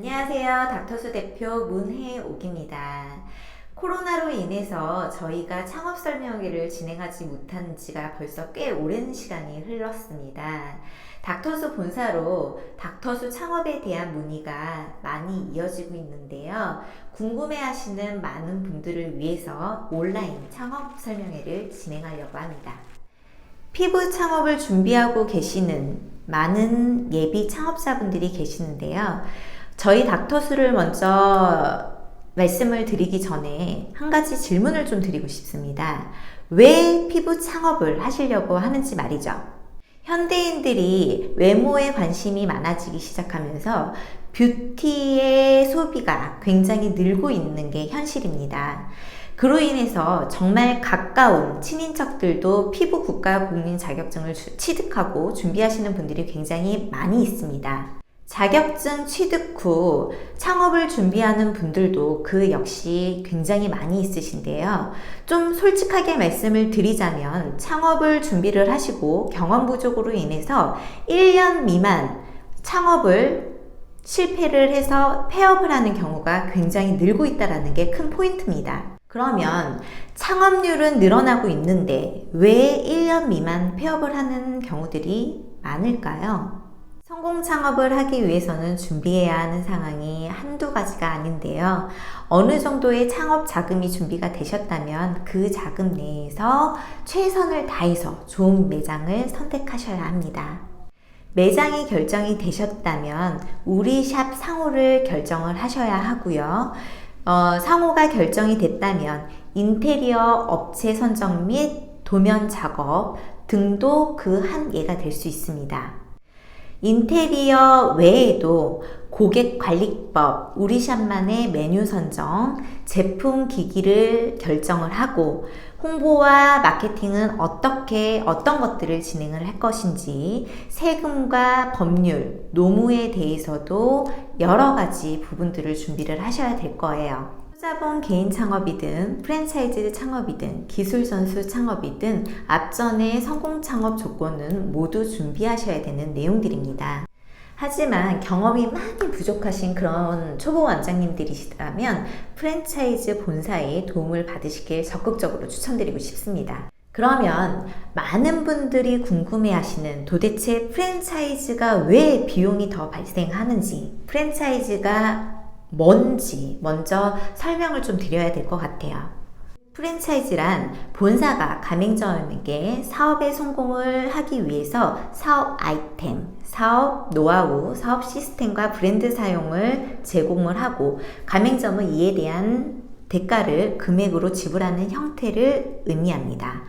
안녕하세요. 닥터수 대표 문혜옥입니다. 코로나로 인해서 저희가 창업 설명회를 진행하지 못한 지가 벌써 꽤 오랜 시간이 흘렀습니다. 닥터수 본사로 닥터수 창업에 대한 문의가 많이 이어지고 있는데요. 궁금해하시는 많은 분들을 위해서 온라인 창업 설명회를 진행하려고 합니다. 피부 창업을 준비하고 계시는 많은 예비 창업자분들이 계시는데요. 저희 닥터수를 먼저 말씀을 드리기 전에 한 가지 질문을 좀 드리고 싶습니다. 왜 피부 창업을 하시려고 하는지 말이죠. 현대인들이 외모에 관심이 많아지기 시작하면서 뷰티의 소비가 굉장히 늘고 있는 게 현실입니다. 그로 인해서 정말 가까운 친인척들도 피부 국가 공인 자격증을 취득하고 준비하시는 분들이 굉장히 많이 있습니다. 자격증 취득 후 창업을 준비하는 분들도 그 역시 굉장히 많이 있으신데요. 좀 솔직하게 말씀을 드리자면 창업을 준비를 하시고 경험 부족으로 인해서 1년 미만 창업을 실패를 해서 폐업을 하는 경우가 굉장히 늘고 있다는 게 큰 포인트입니다. 그러면 창업률은 늘어나고 있는데 왜 1년 미만 폐업을 하는 경우들이 많을까요? 성공 창업을 하기 위해서는 준비해야 하는 상황이 한두 가지가 아닌데요. 어느 정도의 창업 자금이 준비가 되셨다면 그 자금 내에서 최선을 다해서 좋은 매장을 선택하셔야 합니다. 매장이 결정이 되셨다면 우리 샵 상호를 결정을 하셔야 하고요. 상호가 결정이 됐다면 인테리어 업체 선정 및 도면 작업 등도 그 한 예가 될 수 있습니다. 인테리어 외에도 고객 관리법, 우리 샵만의 메뉴 선정, 제품 기기를 결정을 하고 홍보와 마케팅은 어떤 것들을 진행을 할 것인지 세금과 법률, 노무에 대해서도 여러 가지 부분들을 준비를 하셔야 될 거예요. 투자본 개인 창업이든 프랜차이즈 창업이든 기술전수 창업이든 앞전에 성공 창업 조건은 모두 준비하셔야 되는 내용들입니다. 하지만 경험이 많이 부족하신 그런 초보 원장님들이시다면 프랜차이즈 본사의 도움을 받으시길 적극적으로 추천드리고 싶습니다. 그러면 많은 분들이 궁금해하시는 도대체 프랜차이즈가 왜 비용이 더 발생하는지, 프랜차이즈가 뭔지 먼저 설명을 좀 드려야 될 것 같아요. 프랜차이즈란 본사가 가맹점에게 사업의 성공을 하기 위해서 사업 아이템, 사업 노하우, 사업 시스템과 브랜드 사용을 제공을 하고 가맹점은 이에 대한 대가를 금액으로 지불하는 형태를 의미합니다.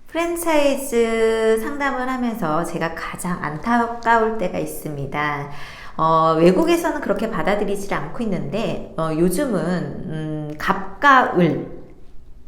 프랜차이즈 상담을 하면서 제가 가장 안타까울 때가 있습니다. 외국에서는 그렇게 받아들이지 않고 있는데 요즘은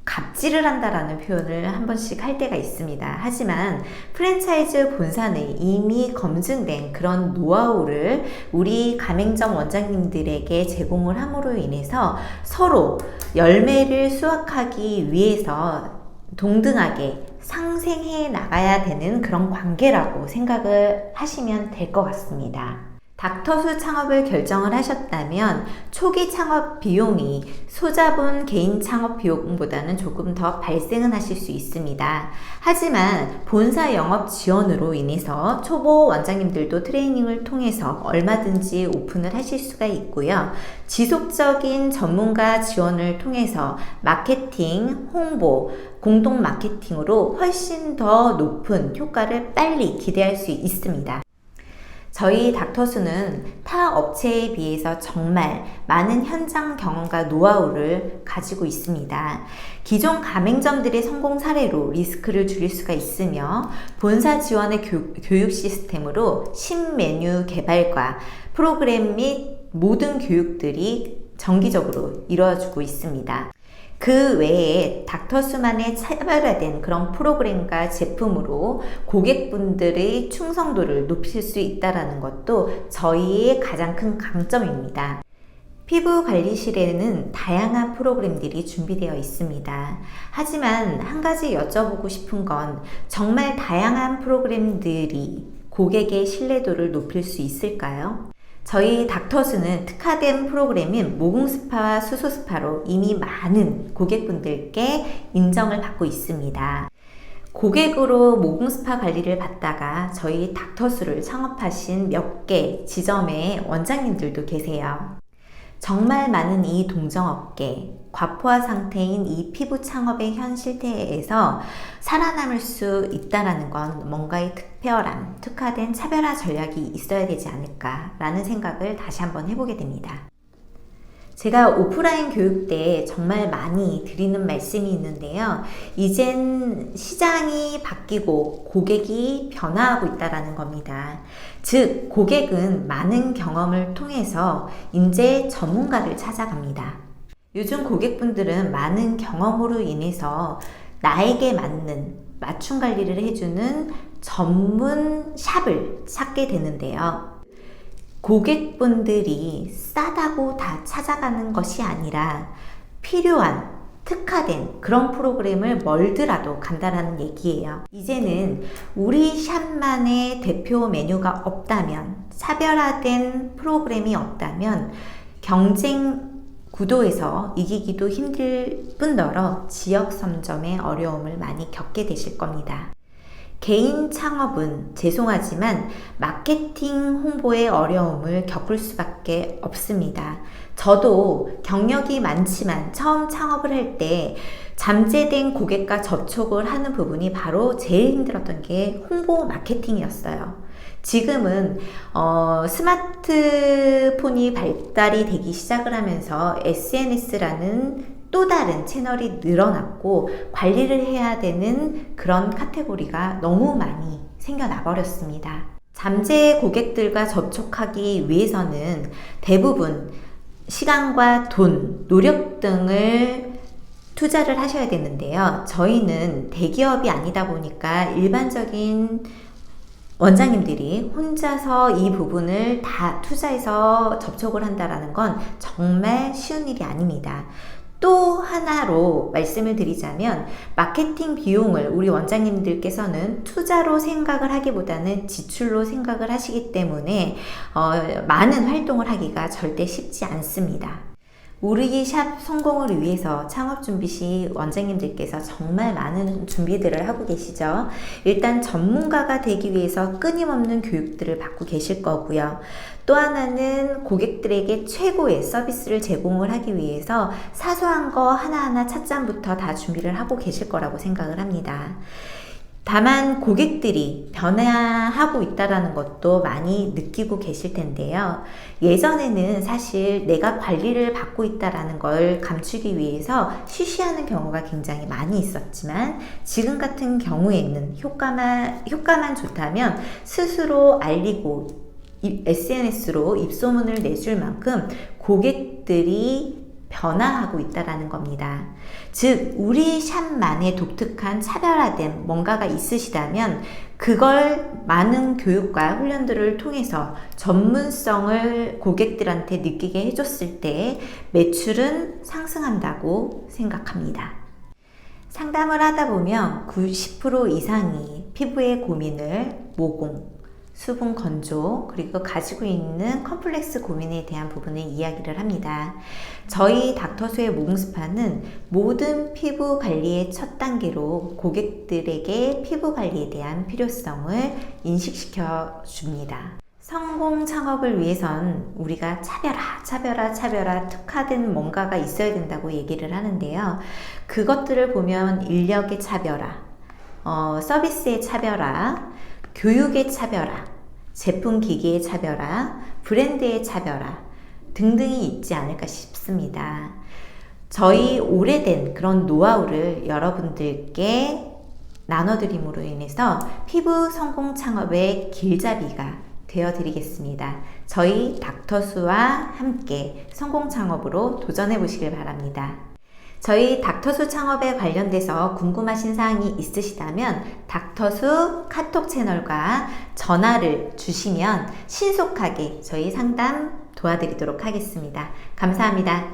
갑질을 한다라는 표현을 한 번씩 할 때가 있습니다. 하지만 프랜차이즈 본사는 이미 검증된 그런 노하우를 우리 가맹점 원장님들에게 제공을 함으로 인해서 서로 열매를 수확하기 위해서 동등하게 상생해 나가야 되는 그런 관계라고 생각을 하시면 될 것 같습니다. 닥터수 창업을 결정을 하셨다면 초기 창업 비용이 소자본 개인 창업 비용보다는 조금 더 발생은 하실 수 있습니다. 하지만 본사 영업 지원으로 인해서 초보 원장님들도 트레이닝을 통해서 얼마든지 오픈을 하실 수가 있고요. 지속적인 전문가 지원을 통해서 마케팅, 홍보, 공동 마케팅으로 훨씬 더 높은 효과를 빨리 기대할 수 있습니다. 저희 닥터수는 타 업체에 비해서 정말 많은 현장 경험과 노하우를 가지고 있습니다. 기존 가맹점들의 성공 사례로 리스크를 줄일 수가 있으며 본사 지원의 교육 시스템으로 신메뉴 개발과 프로그램 및 모든 교육들이 정기적으로 이루어지고 있습니다. 그 외에 닥터수만의 차별화된 그런 프로그램과 제품으로 고객분들의 충성도를 높일 수 있다는 것도 저희의 가장 큰 강점입니다. 피부관리실에는 다양한 프로그램들이 준비되어 있습니다. 하지만 한 가지 여쭤보고 싶은 건 정말 다양한 프로그램들이 고객의 신뢰도를 높일 수 있을까요? 저희 닥터수는 특화된 프로그램인 모공스파와 수소스파로 이미 많은 고객분들께 인정을 받고 있습니다. 고객으로 모공스파 관리를 받다가 저희 닥터수를 창업하신 몇 개 지점의 원장님들도 계세요. 정말 많은 이 동정업계, 과포화 상태인 이 피부 창업의 현 실태에서 살아남을 수 있다는 건 뭔가의 특별함, 특화된 차별화 전략이 있어야 되지 않을까라는 생각을 다시 한번 해보게 됩니다. 제가 오프라인 교육 때 정말 많이 드리는 말씀이 있는데요. 이젠 시장이 바뀌고 고객이 변화하고 있다는 겁니다. 즉, 고객은 많은 경험을 통해서 이제 전문가를 찾아갑니다. 요즘 고객분들은 많은 경험으로 인해서 나에게 맞는 맞춤 관리를 해주는 전문 샵을 찾게 되는데요. 고객분들이 싸다고 다 찾아가는 것이 아니라 필요한 특화된 그런 프로그램을 멀더라도 간다라는 얘기예요. 이제는 우리 샵만의 대표 메뉴가 없다면, 차별화된 프로그램이 없다면 경쟁 구도에서 이기기도 힘들 뿐더러 지역 선점의 어려움을 많이 겪게 되실 겁니다. 개인 창업은 죄송하지만 마케팅 홍보의 어려움을 겪을 수밖에 없습니다. 저도 경력이 많지만 처음 창업을 할 때 잠재된 고객과 접촉을 하는 부분이 바로 제일 힘들었던 게 홍보 마케팅이었어요. 지금은 스마트폰이 발달이 되기 시작을 하면서 SNS라는 또 다른 채널이 늘어났고 관리를 해야 되는 그런 카테고리가 너무 많이 생겨나 버렸습니다. 잠재 고객들과 접촉하기 위해서는 대부분 시간과 돈, 노력 등을 투자를 하셔야 되는데요. 저희는 대기업이 아니다 보니까 일반적인 원장님들이 혼자서 이 부분을 다 투자해서 접촉을 한다는 건 정말 쉬운 일이 아닙니다. 또 하나로 말씀을 드리자면 마케팅 비용을 우리 원장님들께서는 투자로 생각을 하기보다는 지출로 생각을 하시기 때문에 많은 활동을 하기가 절대 쉽지 않습니다. 우리 샵 성공을 위해서 창업 준비 시 원장님들께서 정말 많은 준비들을 하고 계시죠. 일단 전문가가 되기 위해서 끊임없는 교육들을 받고 계실 거고요. 또 하나는 고객들에게 최고의 서비스를 제공을 하기 위해서 사소한 거 하나하나 찻잔부터 다 준비를 하고 계실 거라고 생각을 합니다. 다만 고객들이 변화하고 있다는 것도 많이 느끼고 계실 텐데요. 예전에는 사실 내가 관리를 받고 있다는 걸 감추기 위해서 쉬쉬하는 경우가 굉장히 많이 있었지만 지금 같은 경우에는 효과만 좋다면 스스로 알리고 SNS로 입소문을 내줄 만큼 고객들이 변화하고 있다는 겁니다. 즉 우리 샵만의 독특한 차별화된 뭔가가 있으시다면 그걸 많은 교육과 훈련들을 통해서 전문성을 고객들한테 느끼게 해줬을 때 매출은 상승한다고 생각합니다. 상담을 하다 보면 90% 이상이 피부의 고민을 모공, 수분 건조, 그리고 가지고 있는 컴플렉스 고민에 대한 부분을 이야기를 합니다. 저희 닥터수의 모공스파는 모든 피부 관리의 첫 단계로 고객들에게 피부 관리에 대한 필요성을 인식시켜 줍니다. 성공 창업을 위해선 우리가 차별화 특화된 뭔가가 있어야 된다고 얘기를 하는데요. 그것들을 보면 인력의 차별화, 서비스의 차별화, 교육의 차별화, 제품 기기의 차별화, 브랜드의 차별화 등등이 있지 않을까 싶습니다. 저희 오래된 그런 노하우를 여러분들께 나눠드림으로 인해서 피부 성공 창업의 길잡이가 되어드리겠습니다. 저희 닥터수와 함께 성공 창업으로 도전해 보시길 바랍니다. 저희 닥터수 창업에 관련돼서 궁금하신 사항이 있으시다면 닥터수 카톡 채널과 전화를 주시면 신속하게 저희 상담 도와드리도록 하겠습니다. 감사합니다.